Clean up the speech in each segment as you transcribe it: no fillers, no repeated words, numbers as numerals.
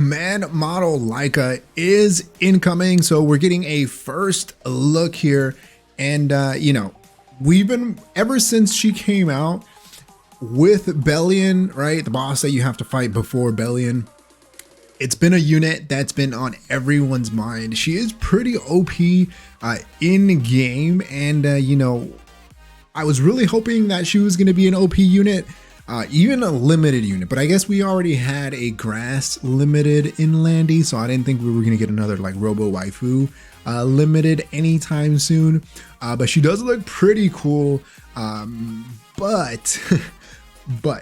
command model Laika is incoming. So we're getting a first look here. And, you know, we've been, ever since she came out with Bellion, right? The boss that you have to fight before Bellion. It's been a unit that's been on everyone's mind. She is pretty OP in game. And, you know, I was really hoping that she was going to be an OP unit. Even a limited unit, but I guess we already had a grass limited in Landy, so I didn't think we were going to get another like ROBO WAIFU limited anytime soon. But she does look pretty cool. But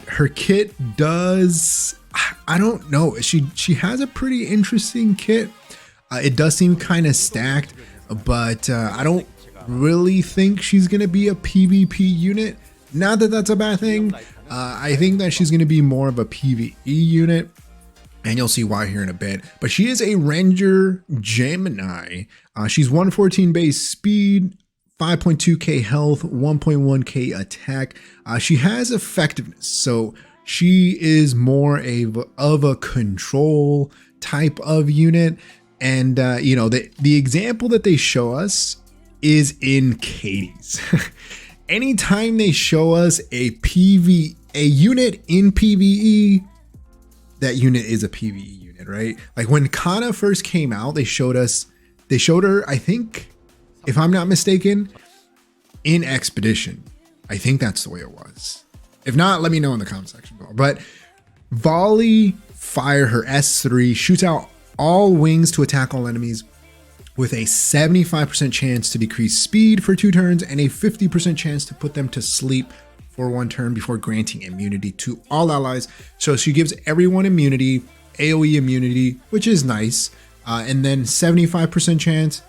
her kit does, I don't know. She has a pretty interesting kit. It does seem kind of stacked, but I don't really think she's going to be a PvP unit. Not that that's a bad thing. I think that she's going to be more of a PVE unit, and you'll see why here in a bit. But she is a Ranger Gemini. She's 114 base speed, 5.2k health, 1.1k attack. She has effectiveness, so she is more of a control type of unit. And you know, the example that they show us is in Katie's. Anytime they show us a unit in PVE, that unit is a PVE unit, right? Like when Kana first came out, they showed her, I think, if I'm not mistaken, in Expedition. I think that's the way it was. If not, let me know in the comment section below. But Volley Fire, her S3, shoots out all wings to attack all enemies, with a 75% chance to decrease speed for 2 turns and a 50% chance to put them to sleep for 1 turn before granting immunity to all allies. So she gives everyone immunity, AoE immunity, which is nice. And then 75% chance,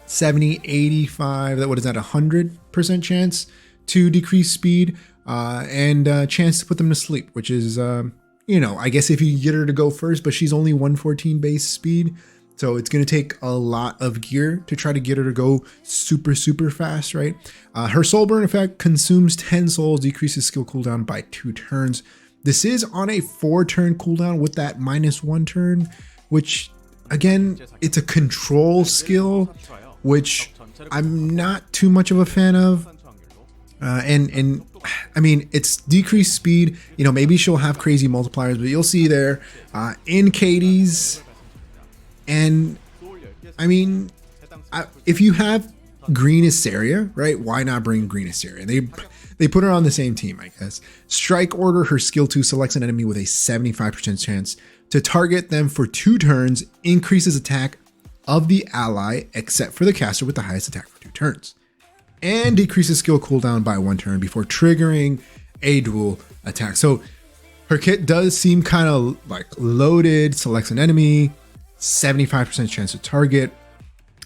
70, 85, what is that, 100% chance to decrease speed, and chance to put them to sleep, which is, you know, I guess if you get her to go first, but she's only 114 base speed. So it's going to take a lot of gear to try to get her to go super fast, right? Her soul burn effect consumes 10 souls, decreases skill cooldown by 2 turns. This is on a 4-turn cooldown with that -1 turn, which again, it's a control skill, which I'm not too much of a fan of. And I mean, it's decreased speed. You know, maybe she'll have crazy multipliers, but you'll see there in Katie's. And I mean, if you have Green Asteria, right? Why not bring Green Asteria? They put her on the same team, I guess. Strike Order, her skill 2 selects an enemy with a 75% chance to target them for 2 turns, increases attack of the ally except for the caster with the highest attack for 2 turns, and decreases skill cooldown by 1 turn before triggering a dual attack. So her kit does seem kind of like loaded. Selects an enemy, 75% chance to target.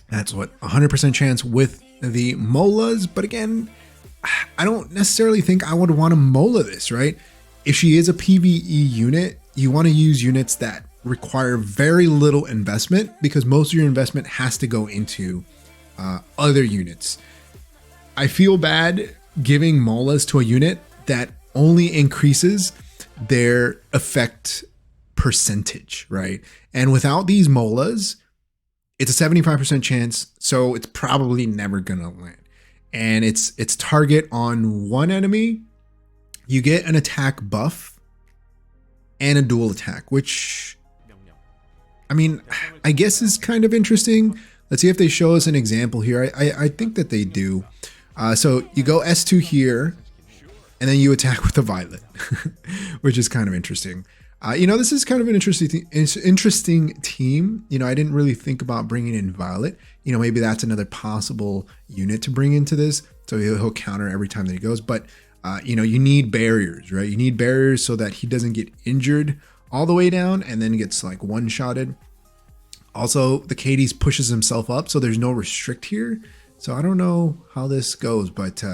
That's what, 100% chance with the molas. But again, I don't necessarily think I would want to mola this, right? If she is a PvE unit, you want to use units that require very little investment, because most of your investment has to go into other units. I feel bad giving molas to a unit that only increases their effect percentage, right? And without these molas, it's a 75% chance, so it's probably never gonna land. And it's target on 1 enemy. You get an attack buff and a dual attack, which, I mean, I guess is kind of interesting. Let's see if they show us an example here. I think that they do. So you go S2 here, and then you attack with a violet, which is kind of interesting. You know, this is kind of an interesting team. You know, I didn't really think about bringing in Violet. You know, maybe that's another possible unit to bring into this. So he'll counter every time that he goes. But, you know, you need barriers, right? You need barriers so that he doesn't get injured all the way down and then gets like one-shotted. Also, the Katie's pushes himself up, so there's no restrict here. So I don't know how this goes, but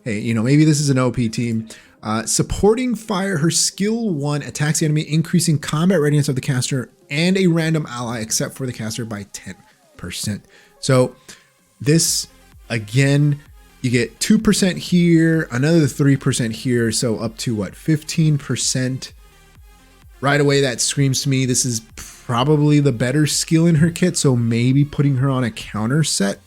hey, you know, maybe this is an OP team. Supporting Fire, her skill 1 attacks the enemy, increasing combat readiness of the caster and a random ally except for the caster by 10%. So this, again, you get 2% here, another 3% here, so up to what, 15%. Right away, that screams to me this is probably the better skill in her kit. So maybe putting her on a counter set.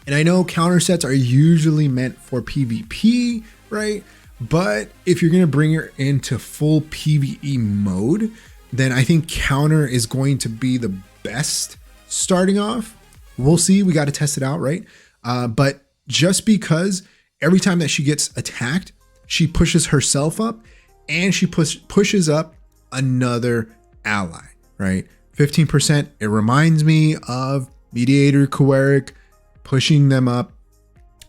And I know counter sets are usually meant for PvP, right? But if you're going to bring her into full PvE mode, then I think counter is going to be the best starting off. We'll see. We got to test it out, right? But just because every time that she gets attacked, she pushes herself up and she pushes up another ally, right? 15%. It reminds me of Mediator Coeric, pushing them up.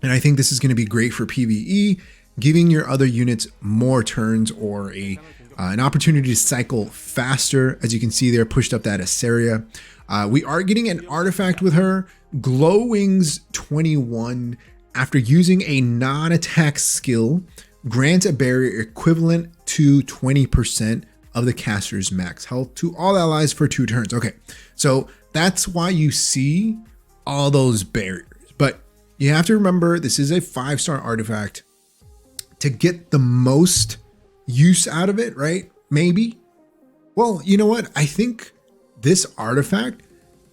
And I think this is going to be great for PvE, giving your other units more turns or an opportunity to cycle faster. As you can see there, pushed up that Assyria. We are getting an artifact with her, Glo-Wings 21. After using a non-attack skill, grants a barrier equivalent to 20% of the caster's max health to all allies for 2 turns. Okay, so that's why you see all those barriers. But you have to remember, this is a 5-star artifact. To get the most use out of it, right? Maybe. Well, you know what? I think this artifact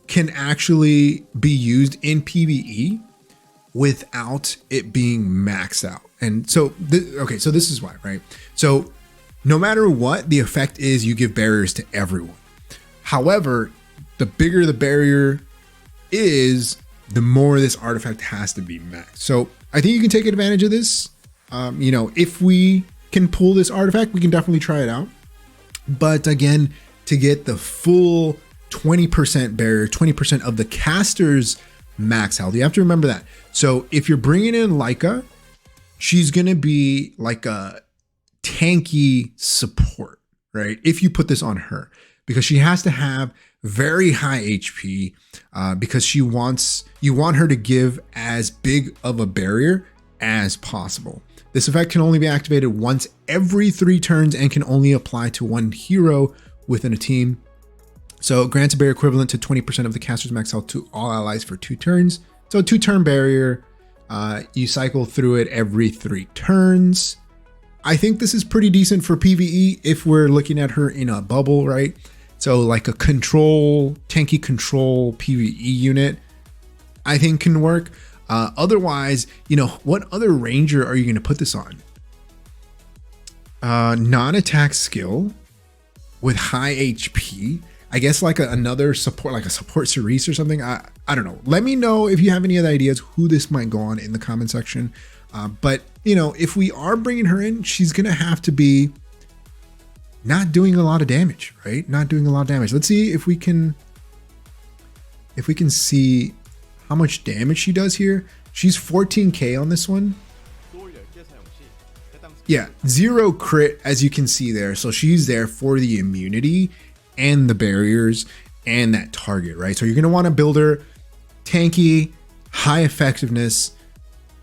can actually be used in PvE without it being maxed out. And so, okay, so this is why, right? So no matter what, the effect is you give barriers to everyone. However, the bigger the barrier is, the more this artifact has to be maxed. So I think you can take advantage of this. You know, if we can pull this artifact, we can definitely try it out. But again, to get the full 20% barrier, 20% of the caster's max health, you have to remember that. So if you're bringing in Laika, she's going to be like a tanky support, right? If you put this on her, because she has to have very high HP, because you want her to give as big of a barrier as possible. This effect can only be activated once every 3 turns and can only apply to 1 hero within a team. So it grants a barrier equivalent to 20% of the caster's max health to all allies for 2 turns. So 2-turn barrier, you cycle through it every 3 turns. I think this is pretty decent for PvE if we're looking at her in a bubble, right? So like a tanky control PvE unit, I think can work. Otherwise, you know, what other ranger are you going to put this on? Non-attack skill with high HP. I guess like another support, like a support Cerise or something. I don't know. Let me know if you have any other ideas who this might go on in the comment section. But, you know, if we are bringing her in, she's going to have to be not doing a lot of damage, right? Not doing a lot of damage. Let's see if we can see how much damage she does here. She's 14k on this one. Yeah, 0 crit, as you can see there. So she's there for the immunity and the barriers and that target, right? So you're going to want to build her tanky, high effectiveness,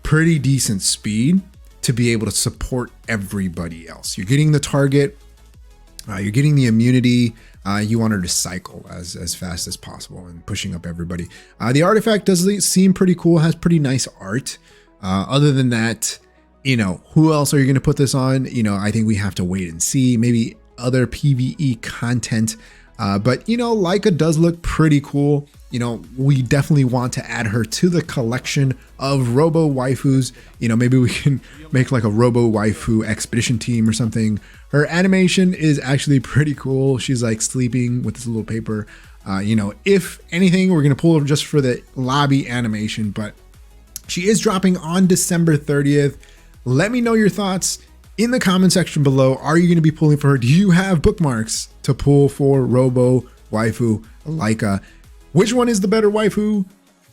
pretty decent speed to be able to support everybody else. You're getting the target, you're getting the immunity. You want her to cycle as fast as possible and pushing up everybody. The artifact does seem pretty cool, has pretty nice art. Other than that, you know, who else are you going to put this on? You know, I think we have to wait and see. Maybe other PvE content. But, you know, Laika does look pretty cool. You know, we definitely want to add her to the collection of Robo waifus. You know, maybe we can make like a Robo waifu expedition team or something. Her animation is actually pretty cool. She's like sleeping with this little paper. You know, if anything, we're going to pull her just for the lobby animation, but she is dropping on December 30th. Let me know your thoughts in the comment section below. Are you going to be pulling for her? Do you have bookmarks to pull for Robo waifu Laika? Which one is the better waifu?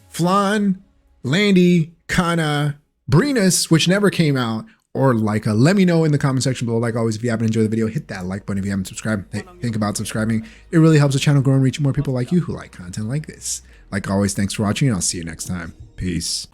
Flan, Landy, Kana, Brinus, which never came out, or Laika? Let me know in the comment section below. Like always, if you haven't enjoyed the video, hit that like button. If you haven't subscribed, hey, think about subscribing. It really helps the channel grow and reach more people like you who like content like this. Like always, thanks for watching, and I'll see you next time. Peace.